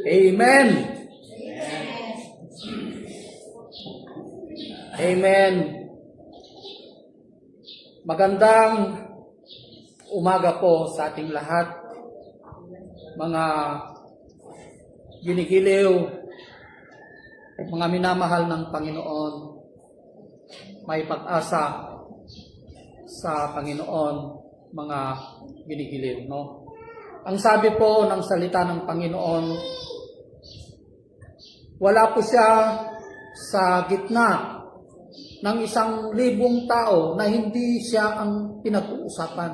Amen. Amen. Magandang umaga po sa ating lahat, mga ginigiliw, mga minamahal ng Panginoon. May pag-asa sa Panginoon, mga ginigiliw, no? Ang sabi po ng salita ng Panginoon, wala po siya sa gitna ng 1,000 tao na hindi siya ang pinag-uusapan,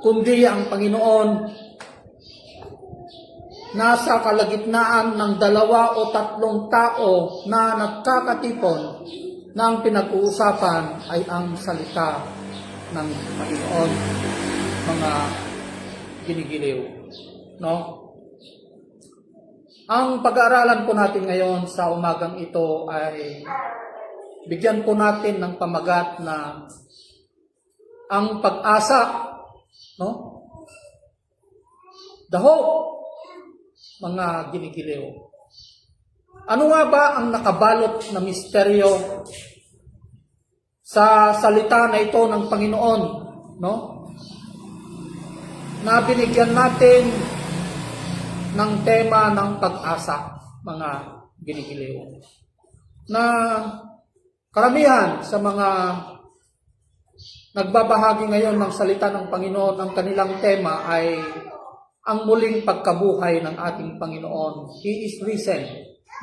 kundi ang Panginoon nasa kalagitnaan ng 2 o 3 tao na nagkakatipon na ang pinag-uusapan ay ang salita ng Panginoon, mga ginigiliw, no? Ang pag-aaralan po natin ngayon sa umagang ito ay bigyan po natin ng pamagat na ang pag-asa, no? The hope, mga ginigiliw. Ano nga ba ang nakabalot na misteryo sa salita na ito ng Panginoon, no? Na binigyan natin ng tema ng pag-asa, mga ginigiliw. Na karamihan sa mga nagbabahagi ngayon ng salita ng Panginoon, ang kanilang tema ay ang muling pagkabuhay ng ating Panginoon. He is risen,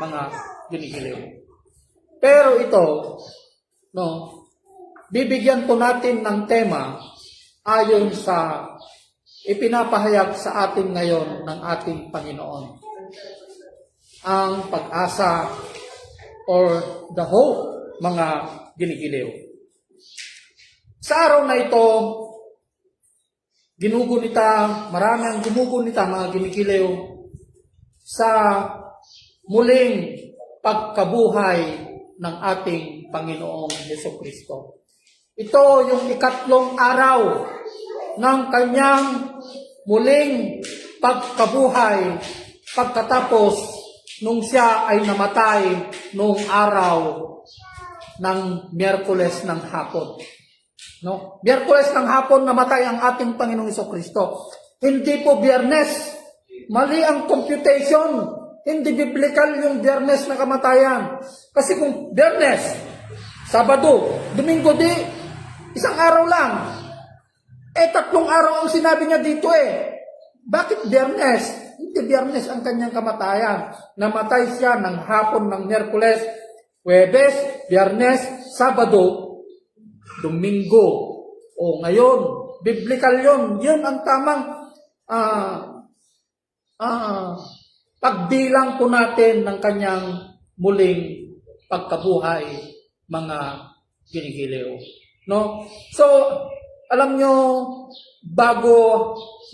mga ginigiliw. Pero ito, no, bibigyan po natin ng tema ayon sa ipinapahayag sa atin ngayon ng ating Panginoon. Ang pag-asa or the hope, mga ginigiliw. Sa araw na ito, marami ang ginugunita, mga ginigiliw, sa muling pagkabuhay ng ating Panginoong Jesucristo. Ito yung 3 araw ng kanyang muling pagkabuhay pagkatapos nung siya ay namatay nung araw ng Miyerkules ng hapon. No? Miyerkules ng hapon namatay ang ating Panginoong Jesucristo. Hindi po Biyernes. Mali ang computation. Hindi biblical yung Biyernes na kamatayan. Kasi kung Biyernes, Sabado, Domingo di, 1 araw lang. 3 araw ang sinabi niya dito eh. Bakit Biyernes? Hindi Biyernes ang kanyang kamatayan. Namatay siya ng hapon ng Miyerkules, Huwebes, Biyernes, Sabado, Domingo. O ngayon, biblical yun. Yun ang tamang pagbilang po natin ng kanyang muling pagkabuhay, mga ginigiliw. No? So, alam nyo, bago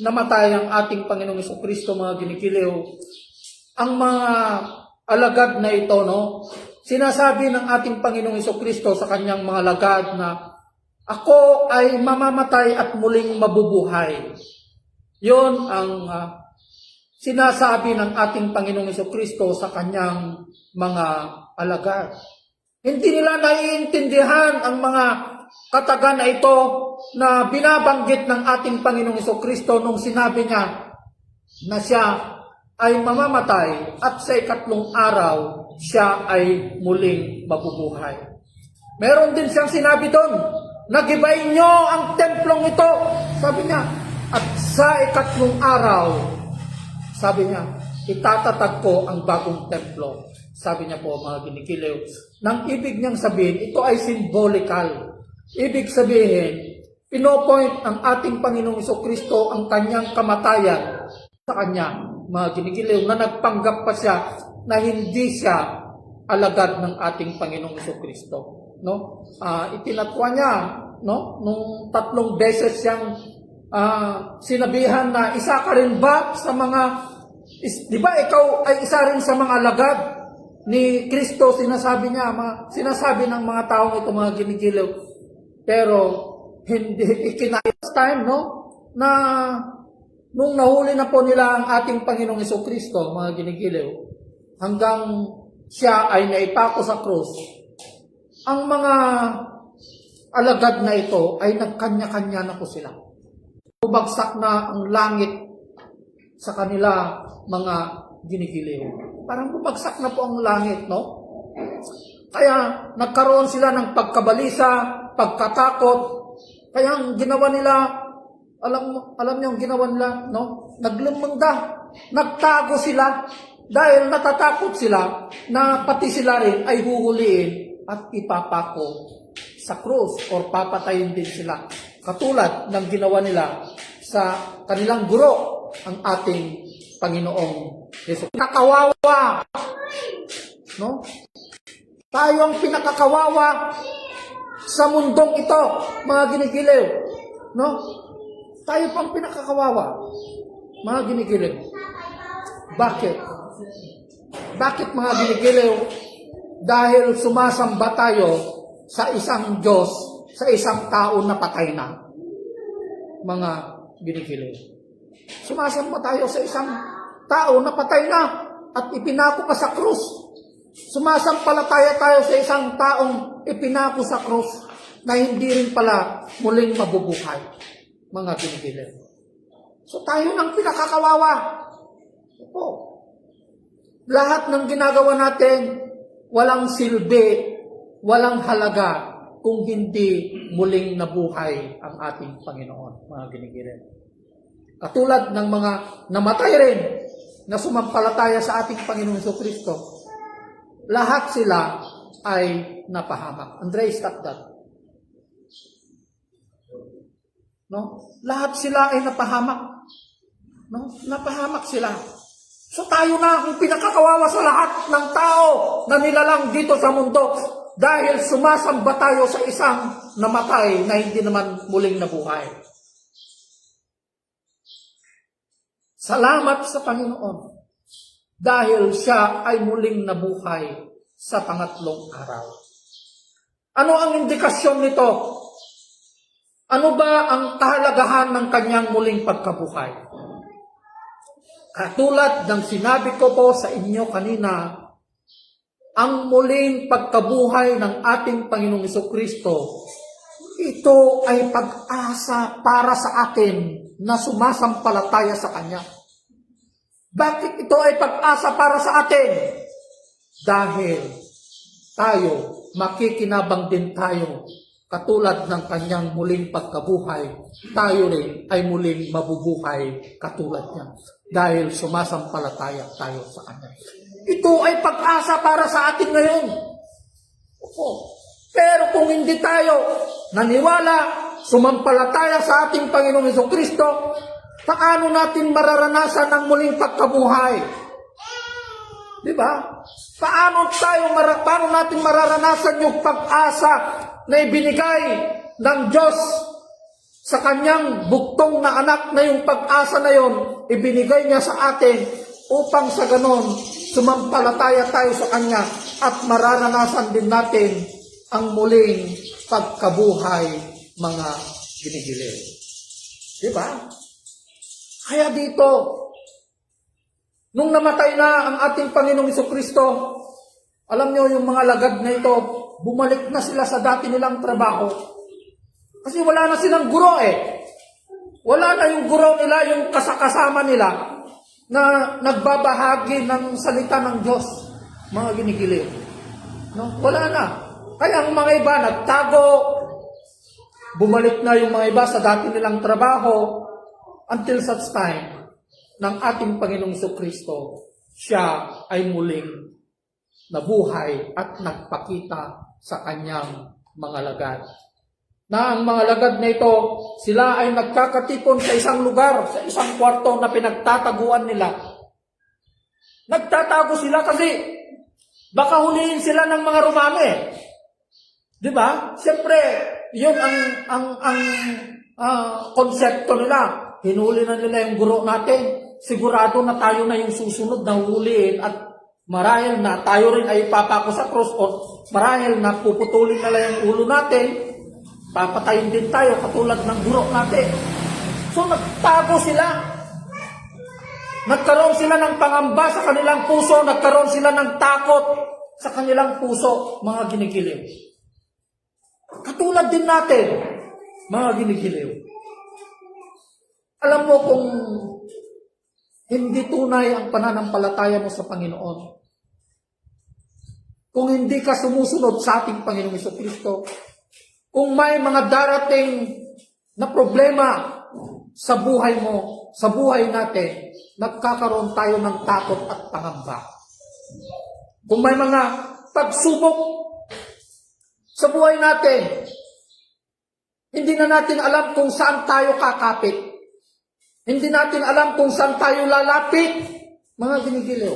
namatay ang ating Panginoong Jesucristo, mga ginigiliw, ang mga alagad na ito, no? Sinasabi ng ating Panginoong Jesucristo sa kanyang mga alagad na ako ay mamamatay at muling mabubuhay. Yon ang sinasabi ng ating Panginoong Jesucristo sa kanyang mga alagad. Hindi nila naiintindihan ang mga kataga na ito na binabanggit ng ating Panginoong Jesucristo nung sinabi niya na siya ay mamamatay at sa 3 araw siya ay muling mabubuhay. Meron din siyang sinabi doon, nagibayin nyo ang templong ito. Sabi niya, at sa 3 araw, sabi niya, itatatag ko ang bagong templo. Sabi niya po, mga ginigiliw, nang ibig niyang sabihin, ito ay symbolical. Ibig sabihin, pinopoint ng ating Panginoong Jesucristo ang kanyang kamatayan sa kanya, mga ginigiliw, na nagpanggap pa siya na hindi siya alagad ng ating Panginoong Jesucristo. No? Itinatwa niya, no? Nung 3 beses siyang sinabihan na isa ka rin ba sa mga, di ba ikaw ay isa rin sa mga alagad ni Kristo, sinasabi niya, sinasabi ng mga taong ito, mga ginigiliw. Pero hindi ikinais time, no, na nung nahuli na po nila ang ating Panginoong Jesucristo, mga ginigiliw, hanggang siya ay naipako sa krus, ang mga alagad na ito ay nagkanya-kanya na po sila. Bumagsak na ang langit sa kanila, mga ginigiliw. Parang bumagsak na po ang langit, no? Kaya nagkaroon sila ng pagkabalisa, pagkatakot. Kaya ang ginawa nila, alam niyo ang ginawa nila, no? Naglumanda, nagtago sila dahil natatakot sila na pati sila rin ay huhuliin at ipapako sa krus or papatayin din sila. Katulad ng ginawa nila sa kanilang guro, ang ating Panginoong Yesus. Pinakawawa, no? Tayo ang pinakakawawa sa mundong ito, mga ginigiliw, no? Tayo pang pinakakawawa, mga ginigiliw. Bakit? Bakit, mga ginigiliw? Dahil sumasamba tayo sa isang Diyos, sa isang tao na patay na, mga ginigiliw. Sumasamba tayo sa isang tao na patay na at ipinako pa sa krus. Sumasampalataya tayo sa isang taong ipinako sa krus na hindi rin pala muling mabubuhay, mga ginigiliw. So tayo nang pinakakawawa. Opo. Lahat ng ginagawa natin, walang silbi, walang halaga kung hindi muling nabuhay ang ating Panginoon, mga ginigiliw. Katulad ng mga namatay rin na sumampalataya sa ating Panginoong Jesucristo, lahat sila ay napahamak. Andre, stop that. No? Lahat sila ay napahamak. No? Napahamak sila. So tayo na ang pinakakawawa sa lahat ng tao na nilalang dito sa mundo dahil sumasamba tayo sa isang namatay na hindi naman muling nabuhay. Salamat sa Panginoon dahil siya ay muling nabuhay sa pangatlong araw. Ano ang indikasyon nito? Ano ba ang kahalagahan ng kanyang muling pagkabuhay? Katulad ng sinabi ko po sa inyo kanina, ang muling pagkabuhay ng ating Panginoong Jesucristo, ito ay pag-asa para sa atin na sumasampalataya sa Kanya. Bakit ito ay pag-asa para sa atin? Dahil tayo, makikinabang din tayo, katulad ng Kanyang muling pagkabuhay, tayo rin ay muling mabubuhay katulad niya. Dahil sumasampalataya tayo sa Kanya. Ito ay pag-asa para sa atin ngayon. Opo. Pero kung hindi tayo naniwala, sumampalataya sa ating Panginoong Jesucristo, paano natin mararanasan ang muling pagkabuhay? Di ba? Paano natin mararanasan yung pag-asa na ibinigay ng Diyos sa kanyang buktong na anak, na yung pag-asa na yon ibinigay niya sa atin upang sa ganon sumampalataya tayo sa Kanya at mararanasan din natin ang muling pagkabuhay, mga ginigiliw. Diba? Kaya dito, nung namatay na ang ating Panginoong Jesucristo, alam nyo yung mga lagad na ito, bumalik na sila sa dati nilang trabaho. Kasi wala na silang guro eh. Wala na yung guro nila, yung kasakasama nila na nagbabahagi ng salita ng Diyos, mga ginigiliw. No? Wala na. Kaya ang mga iba nagtago, bumalik na yung mga iba sa dati nilang trabaho until such time ng ating Panginoong Jesucristo, siya ay muling nabuhay at nagpakita sa kanyang mga lagad. Na ang mga lagad na ito, sila ay nagkakatipon sa isang lugar, sa isang kwarto na pinagtataguan nila. Nagtatago sila kasi baka huliin sila ng mga Romano eh. Di ba? Siyempre, yun ang konsepto nila. Hinuli na nila yung guro natin. Sigurado na tayo na yung susunod na huliin at marahil na tayo rin ay ipapako sa cross o marahil na puputulin nila yung ulo natin. Papatayin din tayo katulad ng guro natin. So nagtago sila. Nagkaroon sila ng pangamba sa kanilang puso, nagkaroon sila ng takot sa kanilang puso, mga ginigiliw. Katulad din natin, mga ginigiliw. Alam mo kung hindi tunay ang pananampalataya mo sa Panginoon, kung hindi ka sumusunod sa ating Panginoong Jesucristo, kung may mga darating na problema sa buhay mo, sa buhay natin, nagkakaroon tayo ng takot at pangamba. Kung may mga pagsubok sa buhay natin, hindi na natin alam kung saan tayo kakapit. Hindi natin alam kung saan tayo lalapit, mga ginigiliw.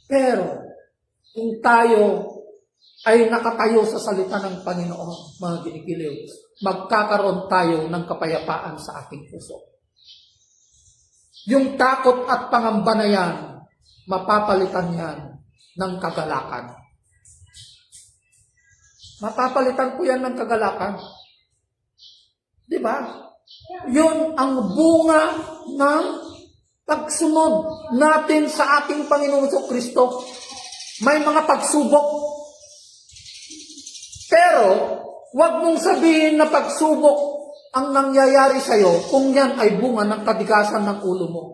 Pero, kung tayo ay nakatayo sa salita ng Panginoon, mga ginigiliw, magkakaroon tayo ng kapayapaan sa ating puso. Yung takot at pangamba na yan, mapapalitan yan ng kagalakan. Mapapalitan po yan ng kagalakan. Di ba? Yun ang bunga ng pagsunod natin sa ating Panginoong Jesucristo. May mga pagsubok. Pero, huwag mong sabihin na pagsubok ang nangyayari sa'yo kung yan ay bunga ng katigasan ng ulo mo.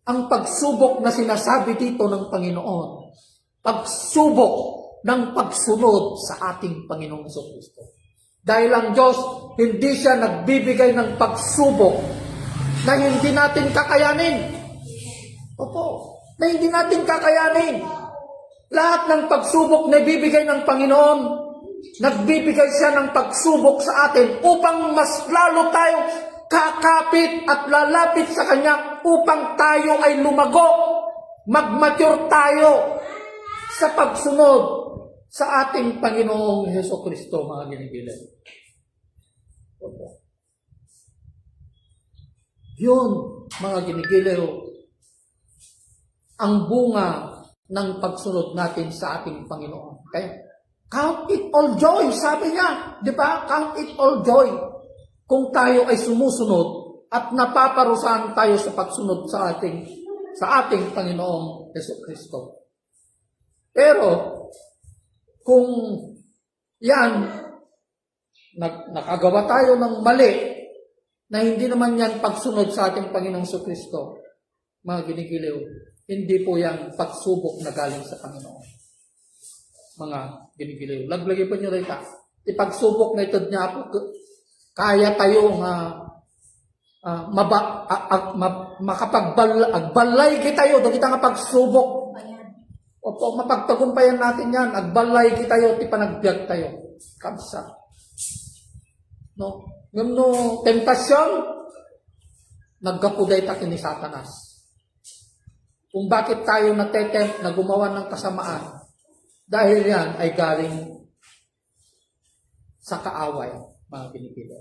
Ang pagsubok na sinasabi dito ng Panginoon, pagsubok ng pagsunod sa ating Panginoong Jesucristo. Dahil ang Diyos, hindi siya nagbibigay ng pagsubok na hindi natin kakayanin. Opo, na hindi natin kakayanin. Lahat ng pagsubok na ibibigay ng Panginoon, nagbibigay siya ng pagsubok sa atin upang mas lalo tayong kakapit at lalapit sa Kanya upang tayo ay lumago, mag-mature tayo sa pagsunod sa ating Panginoong Jesucristo, mga ginigiliw. Yun, mga ginigiliw, ang bunga ng pagsunod natin sa ating Panginoon. Okay? Count it all joy, sabi niya. Di ba? Count it all joy. Kung tayo ay sumusunod at napaparusahan tayo sa pagsunod sa ating Panginoong Jesucristo. Pero, kung yan, nakagawa tayo ng mali, na hindi naman yan pagsunod sa ating Panginoong Jesucristo, mga ginigiliw, hindi po yan pagsubok na galing sa Panginoon. Mga ginigiliw. Laglagay po nyo rita. Ipagsubok na ito niya po, kaya tayo makapagbalay kita yun, kita nga pagsubok. Opo, mapagtagumpayan natin yan. Agbalay kita yun, ti panagbiag tayo. Kamsa. No? Ngam no, tentasyon, naggapuday ta kini Satanas. Kung bakit tayo natetempt na gumawa ng kasamaan, dahil yan ay galing sa kaaway, mga pinipili.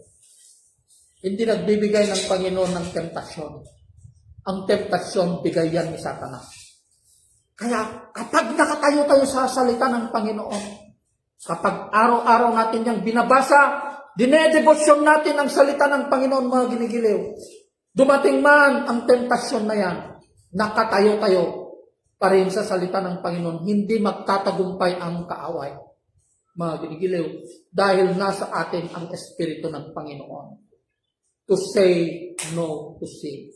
Hindi nagbibigay ng Panginoon ng tentasyon. Ang tentasyon, bigay yan ni Satanas. Kaya kapag nakatayo tayo sa salita ng Panginoon, kapag araw-araw natin yung binabasa, dinedebosyon natin ang salita ng Panginoon, mga ginigiliw, dumating man ang tentasyon na yan, nakatayo-tayo pa rin sa salita ng Panginoon, hindi magtatagumpay ang kaaway, mga ginigiliw, dahil nasa atin ang Espiritu ng Panginoon. To say no to sin.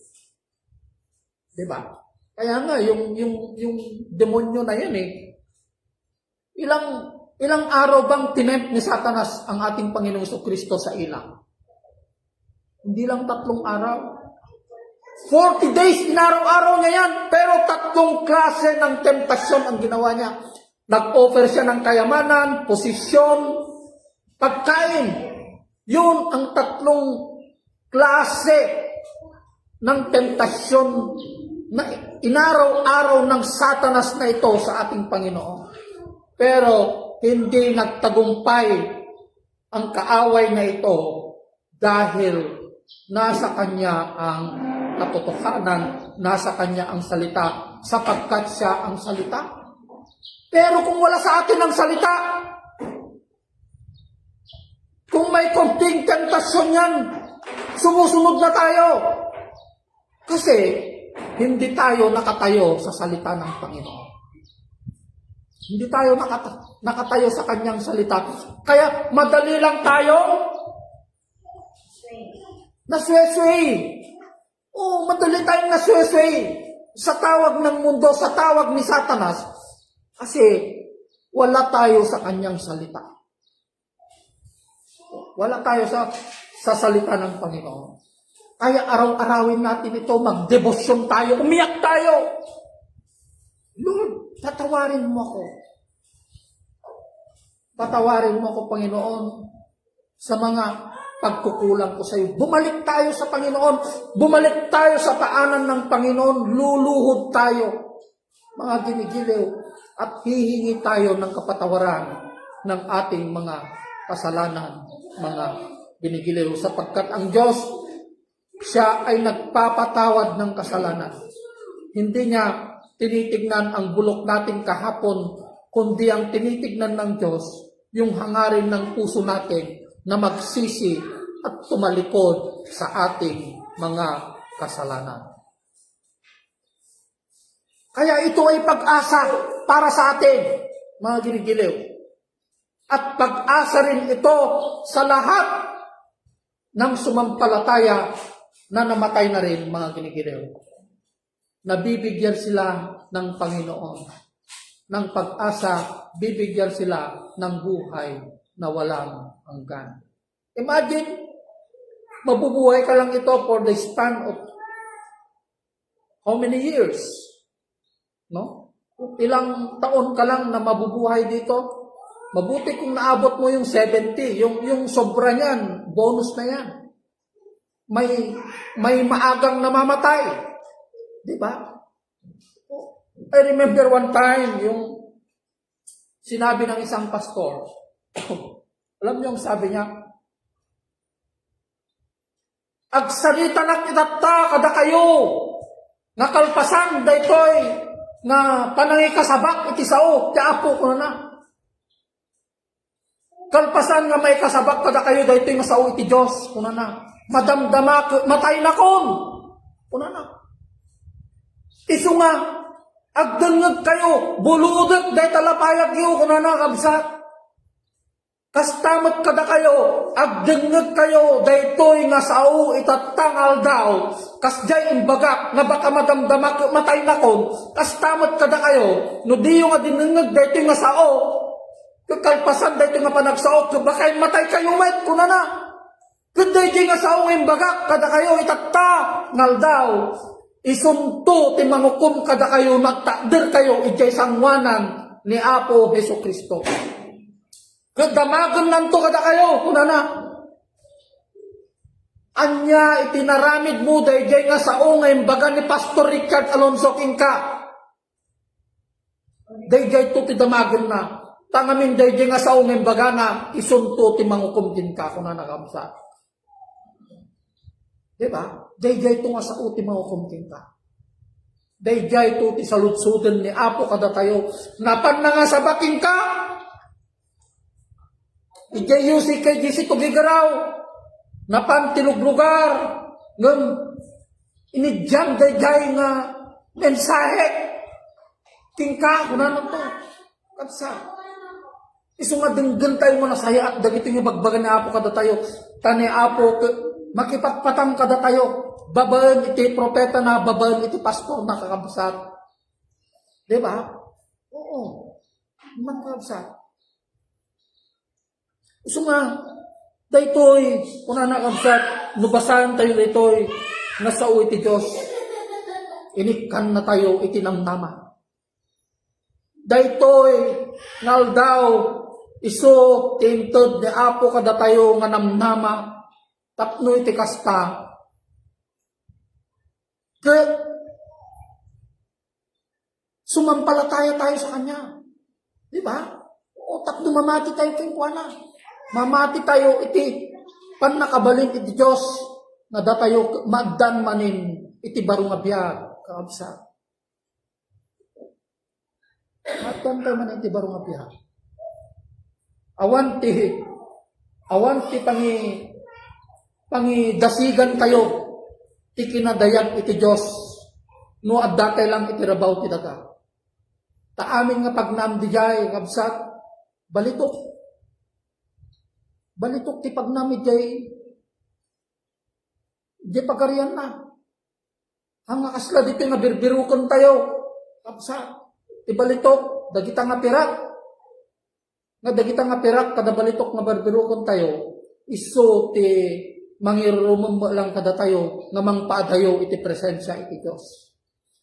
Diba? Kaya nga, yung demonyo na yan ilang araw bang tinempt ni Satanas ang ating Panginoong Jesucristo sa ilang? Hindi lang 3 araw. 40 days, inaraw-araw niya yan, pero 3 klase ng temptasyon ang ginawa niya. Nag-offer siya ng kayamanan, posisyon, pagkain. Yun ang 3 klase ng temptasyon na inaraw-araw ng Satanas na ito sa ating Panginoon. Pero hindi nagtagumpay ang kaaway na ito dahil nasa Kanya ang katotohanan, nasa Kanya ang salita, sapagkat siya ang salita. Pero kung wala sa atin ang salita, kung may konting tentasyon yan, Sumusunod na tayo. Kasi, hindi tayo nakatayo sa salita ng Panginoon. Hindi tayo nakatayo sa kanyang salita. Kaya, madali lang tayo naswesway. Oo, madali tayong naswesway sa tawag ng mundo, sa tawag ni Satanas. Kasi, wala tayo sa kanyang salita. Wala tayo sa salita ng Panginoon. Kaya araw-arawin natin ito, magdebosyon tayo, umiyak tayo. Lord, patawarin mo ako. Patawarin mo ako, Panginoon, sa mga pagkukulang ko sa iyo. Bumalik tayo sa Panginoon. Bumalik tayo sa paanan ng Panginoon. Luluhod tayo, mga ginigiliw. At hihingi tayo ng kapatawaran ng ating mga kasalanan, mga ginigiliw. Sapagkat ang Diyos, siya ay nagpapatawad ng kasalanan. Hindi niya tinitignan ang bulok natin kahapon, kundi ang tinitignan ng Diyos, yung hangarin ng puso natin na magsisi at tumalikod sa ating mga kasalanan. Kaya ito ay pag-asa para sa atin, mga ginigiliw. At pag-asa rin ito sa lahat ng sumampalataya na namatay na rin, mga ginigiliw. Nabibigyan sila ng Panginoon ng pag-asa, bibigyan sila ng buhay na walang hanggan. Imagine, mabubuhay ka lang ito for the span of how many years? No? Ilang taon ka lang na mabubuhay dito? Mabuti kung naabot mo yung 70, yung sobra niyan, bonus na yan. May maagang namamatay. Di ba? I remember one time, yung sinabi ng isang pastor, alam niyo ang sabi niya, agsarita na kitata kada kayo, nakalpasan daytoy, na panangikasabak iti sao, ti apo ko na. Kalpasan nga may kasabak kada kayo, daytoy nga sao iti Diyos, kuna na. Madamdama, matay na kon, kuna na. Isu nga, agdengeg kayo, buludek, day talapayag yu, kuna na kabsat. Kastamat kada kayo, agdengeg kayo, daytoy nga sao itatangal daw, kasjay imbagak, nga baka madamdamak, matay na kon, kastamat kada kayo, no diyo nga dinengeg, daytoy nga sao, kakalpasan daytoy nga panagsao, baka matay kayo, wait, kuna na. Kuday nga sao imbagak, kada kayo itatangal daw, isunto ti mangukum kada kayo, magtakder kayo, ijay sangwanan ni Apo Hesus Kristo. Kadamagan nanto kada kayo, kuna na. Anya itinaramid mo, dayjay nga sao nga imbaga ni Pastor Richard Alonso Kingka. Dayjay to ti damagan na. Tangamin dayjay nga sao nga imbaga na isunto ti mangukum Kingka, kuna na kamsa. Diba? Dayjay to nga sa uti mahukumting ka. Dayjay to ti saludsuden ni Apo kada tayo. Napan na nga sa baking ka. Ijay yusi kay jisi to gigaraw. Napan tiluglugar. Ngam inidyan dayjay nga mensahe. Tingka kuna na to. Kapsa. Isu nga denggan tayo mo nasaya at dagito yung bagbagan ni Apo kada tayo. Tani Apo makipagpatang kada tayo, babaen iti propeta na, babaen iti pastor na kakabsat. Di ba? Oo. Naman kakabsat. So nga, daytoy, kuna na kakabsat, nubasahan tayo daytoy, nasao iti Diyos, inikan na tayo iti namnama. Daytoy, ngal daw, iso, tinted ni Apo kada tayo nga namnama, tapno iti kasta. Sumampalataya tayo sa Kanya. Di ba? O tapno mamati tayo kay kuana. Mamati tayo iti panakabalin iti Diyos na datayo magdan manin iti barong abiyag. Kaabsa. Magdan tayo manin iti barong abiyag. Awan ti pangidasigan tayo, ti kinadayan iti Diyos, no adda kay lang itirabaw ti daga. Ta amin nga pagnam di jay, kabsat, balitok. Balitok ti pagnam di jay, di pagarian na. Hanga kasla dito nga birbirukon tayo, kabsat, ti balitok, dagita nga pirak. Nga dagita nga pirak, kada balitok nga birbirukon tayo, iso ti mangirumum lang kada tayo, nga mangpaadayo iti presensya iti Diyos.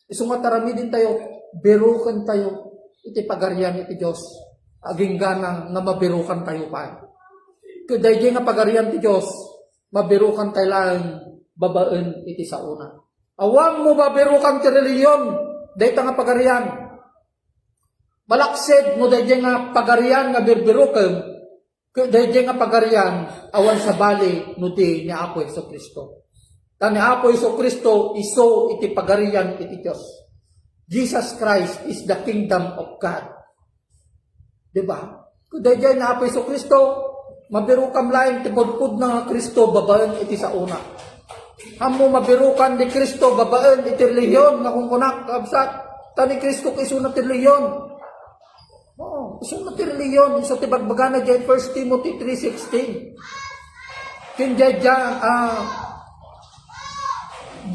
Iso nga tarami din tayo, birukan tayo, iti pagarian iti Diyos. Aging ganang nga mabirukan tayo pa. Kuday nga pagarian iti Diyos, mabirukan tayo lang babaen iti sa una. Awang mo mabirukan ti reliyon, dahi nga pagarian. Malaksid mo dahi nga pagarian nga birbirukan, kuday nga pagarian, awan sa bali no di ni Apo Jesucristo. Ni Apo Jesucristo iso iti pagarian iti Diyos. Jesus Christ is the kingdom of God. Diba? Kung dahil na Apo Jesucristo, mabirukam laing tipodpod na Kristo, babaen iti sa una. Hamo mabirukan ni Kristo, babaen iti reliyon, nga kung kunak, kabsat, tani Kristo kiso na ti reliyon. Oo, iso na ti reliyon, iso ti bagbagana dyan, 1 Timothy 3:16. Kinjay dyan,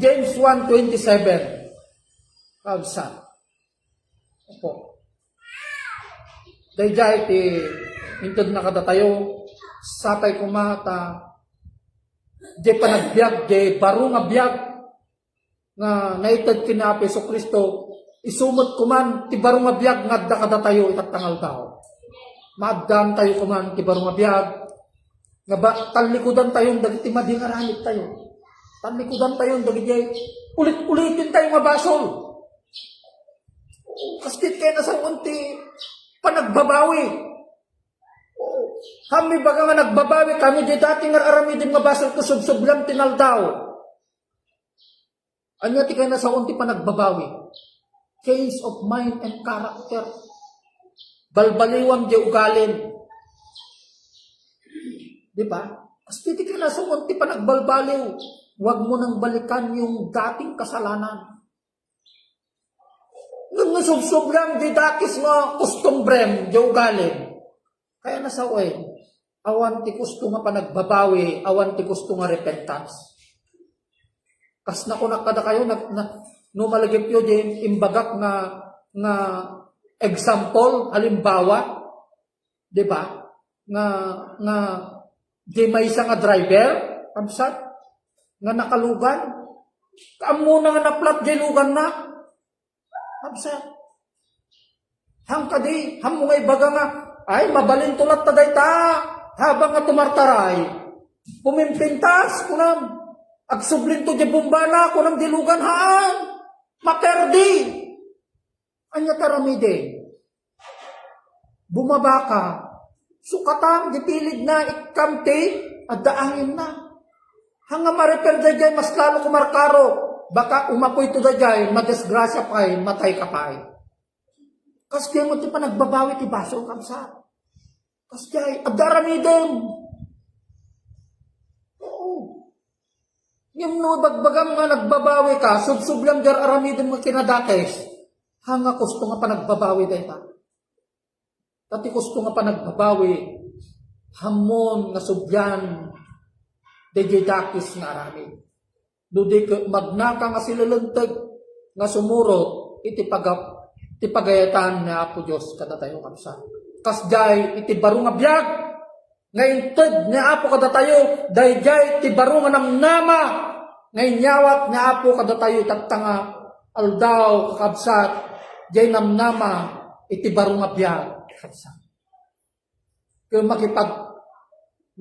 James 1:27. Kabsat. Opo. Dahil ti intod na kada tayo, sapay kumata, di panagbiag, di baro nga biag, nga naitad kina Apo Jesucristo, isumot kuman, ti baro nga biag, ngadda kada tayo, itatangal tao. Maaddan tayo kuman, ti baro nga biag, nga ba, talikudan tayo, dagiti mading aranit tayo. Talikudan tayo, dagiti, ulit-ulitin tayo nga basol. Kastit kayo na sa unti, panagbabawi. Kami baga nga nagbabawi, kami di dati nga aramidin nga basal ko subsublam tinaldaw. Anya ti kayo na sa unti panagbabawi. Change of mind and character. Balbaliwang di ugalin. Di ba? Kastit kayo na sa unti panagbalbaliw. Huwag mo nang balikan yung dating kasalanan. Nung subsublam di dakis nga kustombrem di ugalin. Kaya nasaway, awan ti gusto nga panagbabawi, awan ti gusto nga repentance. Kas na kunak kada kayo, no malagip yun din, imbagak nga example, halimbawa, di ba? Nga di may isa nga driver, kamsat, nga nakalugan, kaamo na nga naplat di lugan na, kamsat. Hangkadi, hamo nga ibaga nga, ay, mabalin tulat taday ta, habang nga tumartaray. Pumimpintas, kunam. Agsublin to di bumbana, kunam dilugan haan. Materdi. Anya taramide. Bumaba ka. Sukatang, dipilid na, ikamti, at daangin na. Hanga ma-repair dayay, mas lalo kumarkaro. Baka umapoy to dayay, madesgrasya pa'y, matay ka pa'y. Kasi mo ti pa nagbabawi ti baso kamsa. Kasi adaramidem. Oo. Yung no bagbagang nga nagbabawi ka, subsublam jar aramidem mo kinadakes. Hanga gusto nga pa nagbabawi day ta. Tati gusto nga pa nagbabawi. Hamon nga subyan. Day dakis nga aramid. Dudi magnaka nga silalantag nga sumurot iti pagayatan na Apo Diyos kada tayo kamsa. Kasjay iti baro nga biag nga inted ni Apo kada tayo dayjay iti baro nga namnama nga inyawat ni Apo kada tayo tattanga aldaw kakabsat jay namnama iti baro nga biag kakabsat. Kung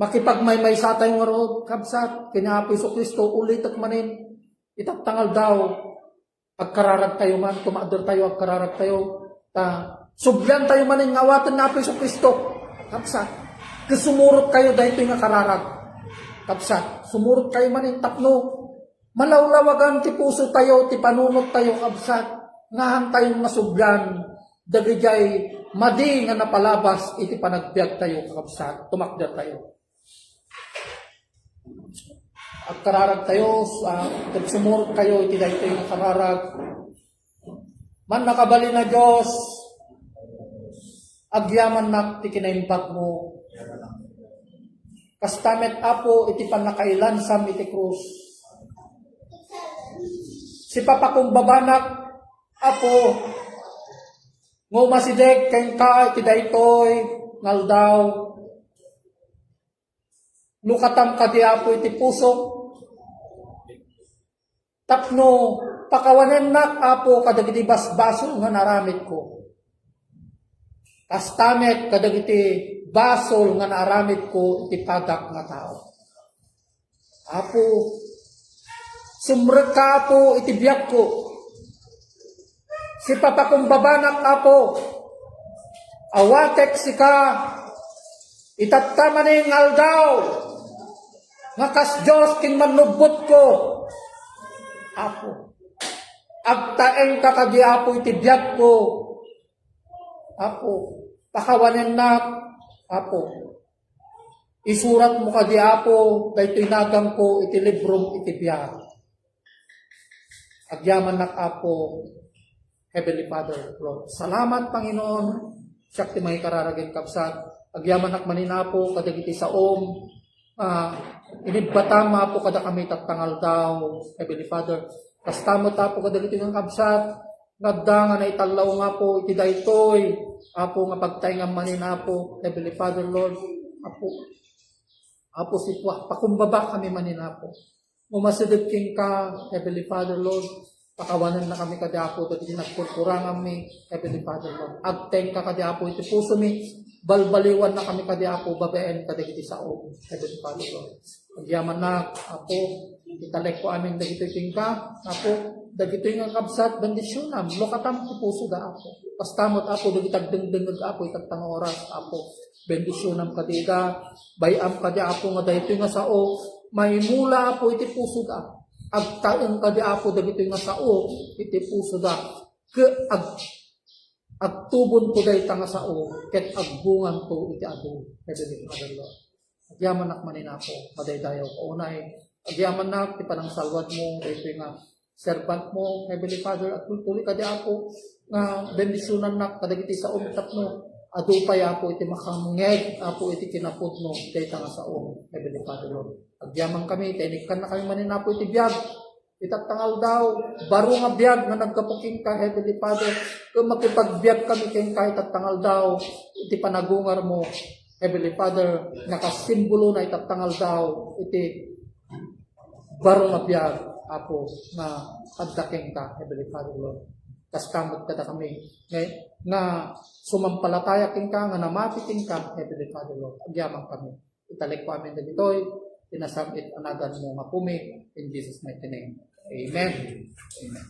makipagmaymay sa tayo nga ro kakabsat kina Apo Jesucristo ulit at manin itattangal daw agkararag tayo man, tumaador tayo, agkararag tayo, subyan tayo man yung ngawatan na Apo Jesucristo. Kapsat, kasumurot kayo dahil ito yung kararag. Kapsat, sumurot kayo man yung tapno. Malawlawagan ti puso tayo, ti panunot tayo, kapsat. Ngahan tayong masubyan, dagijay, madi nga napalabas, iti panagbiag tayo, kapsat. Tumakder tayo. At kararag tayo, sumurot kayo, iti dahito yung kararag. Man nakabali na Diyos, agyaman na ti kinaimbat mo. Kastamet apo, iti panakailansam iti krus. Si papakumbabanak, apo, ngumasideg kayong ka, iti daytoy, ngaldaw. Lukatam ka di apo, iti puso. Tapno, pakawanan nak apo kadagiti basbasol nga naramit ko. Kastamet kadagiti basol nga naramit ko iti padak nga tao. Apo, sumrek ka apo iti biyak ko. Si papakumbabanak apo, awatek si ka, itattama ning aldaw, nga kas Diyos kin manubot ko. Apo, agtaeng ka kadi apo iti biyak ko. Apo, pakawanen na, apo. Isurat mo kadi apo, dahito inagang ko iti librom iti biyak. Agyaman nak apo, Heavenly Father, Lord. Salamat, Panginoon, siyak ti may kararagin kapsat. Agyaman nak maninapo, kadagiti sa inibbatama po kada kami tatangal daw, Heavenly Father. Kastamo tapo kada dito ng kabsat, nagda nga na italaw nga po, iti daytoy, apo nga pagtaingang manina po, Heavenly Father, Lord. Apo sitwa, pakumbaba kami manina po. Umasidip king ka, Heavenly Father, Lord. Pakawanan na kami kada apo, dati nagkurkurangan mi, Heavenly Father, Lord. Agteng ka kada apo, iti puso mi, balbaliwan na kami kadi apo, babaen kadagiti sao, Heavenly Father, Lord. Agyaman na, apo, italek po amin dagito tingka, apo, dagito yung kabsat, bendisyonam, lokatam ti puso da apo. Pastamot apo, dagitag dengdengag apo, itatang oras, apo, bendisyonam kadiga, bayam kadi apo, nga dagito yung sao, may mula apo, iti puso da. Agtaeng kadi apo, dagito yung sao, iti puso da. Agtubon ko dahi tanga sao, ket agbungan ko iti ado, Heavenly Father, Lord. Agyaman nak manina po, madaydayaw ko unay. Agyaman nak, ti panang salwad mo, dahito nga servant mo, Heavenly Father, at tuli ka di ako, nga bendisyonan nak, kadagiti sa umitap mo, ado pa apo iti makamungeg, apo iti kinapod mo, dahi tanga sao, Heavenly Father, Lord. Agyaman kami, tinikan na kami manina po iti biyag, itatangal daw, baro nga biyag na nagkapuking ka, Heavenly Father, kung makipagbiag kami kayong kahit itatangal daw, iti panagungar mo, Heavenly Father, nakasimbolo na itatangal daw, iti baro nga biyag, apo, na addaking ka, Heavenly Father, Lord. Kaskamot kada kami, nga sumampalataya king ka, nga namatiking ka, Heavenly Father, Lord. Agyaman kami, italik po amin na dito'y, tinasabit anagan mo nga pumi, in Jesus' mighty name. Amen. Amen.